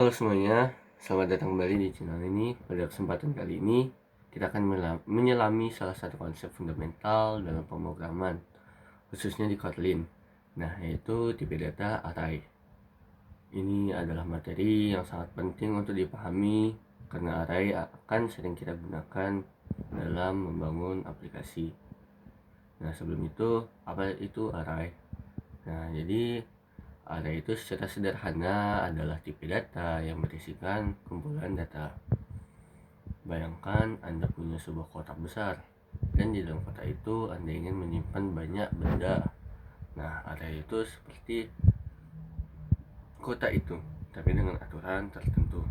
Halo semuanya, selamat datang kembali di channel ini. Pada kesempatan kali ini, kita akan menyelami salah satu konsep fundamental dalam pemrograman, khususnya di Kotlin. Nah, yaitu tipe data array. Ini adalah materi yang sangat penting untuk dipahami karena array akan sering kita gunakan dalam membangun aplikasi. Nah, sebelum itu, apa itu array? Nah, jadi array itu secara sederhana adalah tipe data yang berisikan kumpulan data. Bayangkan Anda punya sebuah kotak besar, dan di dalam kotak itu Anda ingin menyimpan banyak benda. Nah, array itu seperti kotak itu, tapi dengan aturan tertentu.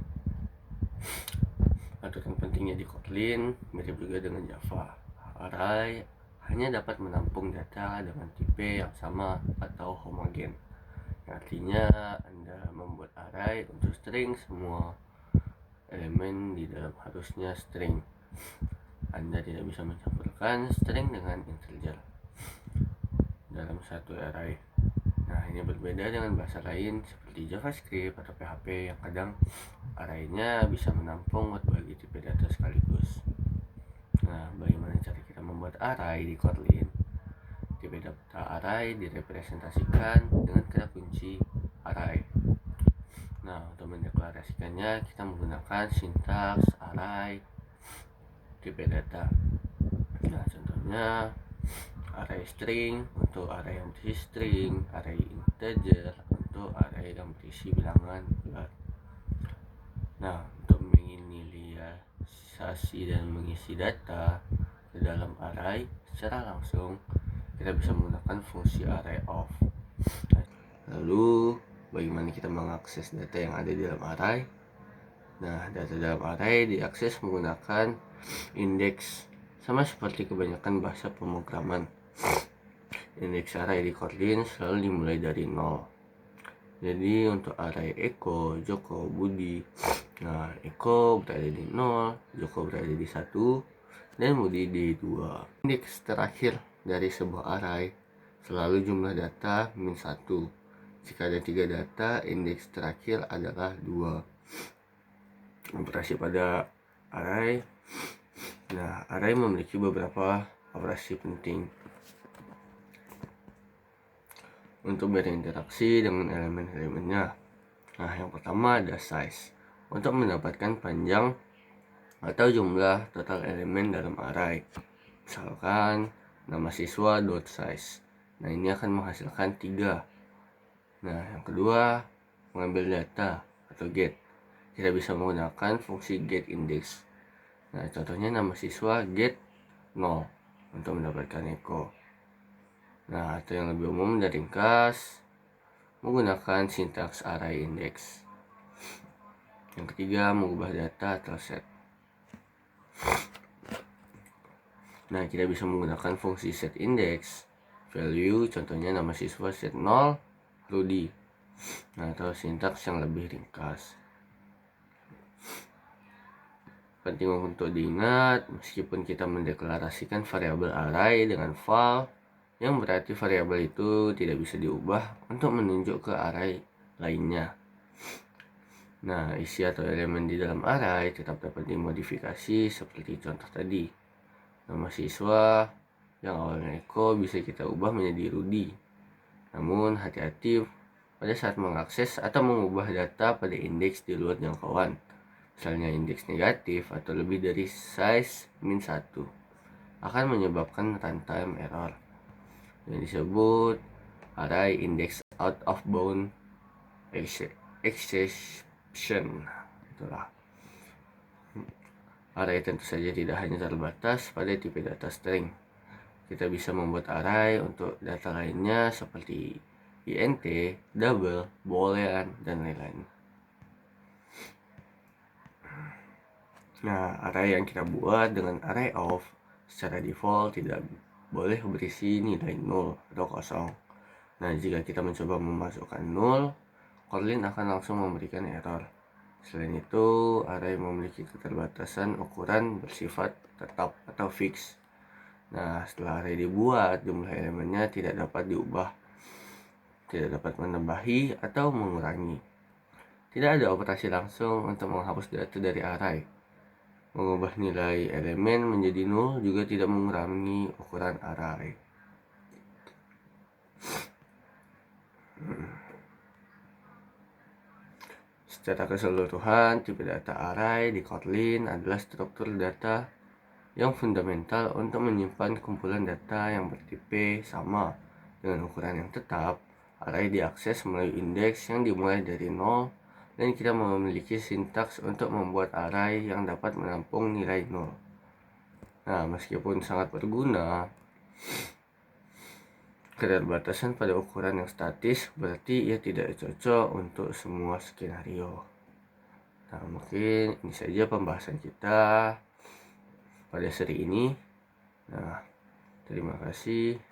Aturan pentingnya di Kotlin mirip juga dengan Java. Array hanya dapat menampung data dengan tipe yang sama atau homogen. Artinya Anda membuat array untuk string, semua elemen di dalam harusnya string. Anda tidak bisa mencampurkan string dengan integer dalam satu array. Nah, ini berbeda dengan bahasa lain seperti JavaScript atau PHP yang kadang arraynya bisa menampung berbagai tipe data sekaligus. Nah, bagaimana cara kita membuat array di Kotlin? Tipe data array direpresentasikan dengan kata kunci array. Nah, untuk mendeklarasikannya kita menggunakan sintaks array tipe data. Nah, contohnya array string untuk array yang berisi string, array integer untuk array yang berisi bilangan bulat. Nah, untuk menginisialisasi dan mengisi data ke dalam array secara langsung, kita bisa menggunakan fungsi array of. Lalu, bagaimana kita mengakses data yang ada di dalam array? Nah, data dalam array diakses menggunakan indeks, sama seperti kebanyakan bahasa pemrograman. Indeks array di Kotlin selalu dimulai dari 0. Jadi untuk array Eko, Joko, Budi, nah Eko berada di 0, Joko berada di 1, dan Budi di 2. Indeks terakhir dari sebuah array selalu jumlah data min 1. Jika ada 3 data, indeks terakhir adalah 2. Operasi pada array. Nah, array memiliki beberapa operasi penting untuk berinteraksi dengan elemen-elemennya. Nah, yang pertama ada size, untuk mendapatkan panjang atau jumlah total elemen dalam array. Misalkan nama siswa dot size. Nah, ini akan menghasilkan 3. Nah, yang kedua mengambil data atau get. Kita bisa menggunakan fungsi get index. Nah, contohnya nama siswa get 0 untuk mendapatkan Eko. Nah, atau yang lebih umum dan ringkas, menggunakan sintaks array index. Yang ketiga, mengubah data atau set. Nah, kita bisa menggunakan fungsi set index value, contohnya nama siswa set 0 Rudy. Nah, atau sintaks yang lebih ringkas. Penting untuk diingat, meskipun kita mendeklarasikan variabel array dengan val, yang berarti variabel itu tidak bisa diubah untuk menunjuk ke array lainnya. Nah, isi atau elemen di dalam array tetap dapat dimodifikasi seperti contoh tadi. Nama siswa yang awalnya Eko bisa kita ubah menjadi Rudy. Namun hati-hati pada saat mengakses atau mengubah data pada indeks di luar jangkauan. Misalnya indeks negatif atau lebih dari size min 1 akan menyebabkan runtime error yang disebut array index out of bound exception. Itulah. Array tentu saja tidak hanya terbatas pada tipe data string. Kita bisa membuat array untuk data lainnya seperti int, double, boolean, dan lain-lain. Nah, array yang kita buat dengan array of secara default tidak boleh berisi nilai 0 atau kosong. Nah, jika kita mencoba memasukkan 0, Kotlin akan langsung memberikan error. Selain itu, array memiliki keterbatasan ukuran bersifat tetap atau fix. Nah, setelah array dibuat, jumlah elemennya tidak dapat diubah, tidak dapat menambahi atau mengurangi. Tidak ada operasi langsung untuk menghapus data dari array. Mengubah nilai elemen menjadi nol juga tidak mengurangi ukuran array. Secara keseluruhan, tipe data array di Kotlin adalah struktur data yang fundamental untuk menyimpan kumpulan data yang bertipe sama dengan ukuran yang tetap. Array diakses melalui indeks yang dimulai dari 0 dan kita memiliki sintaks untuk membuat array yang dapat menampung nilai 0. Nah, meskipun sangat berguna, keterbatasan pada ukuran yang statis berarti ia tidak cocok untuk semua skenario. Nah, mungkin ini saja pembahasan kita pada seri ini. Nah, terima kasih.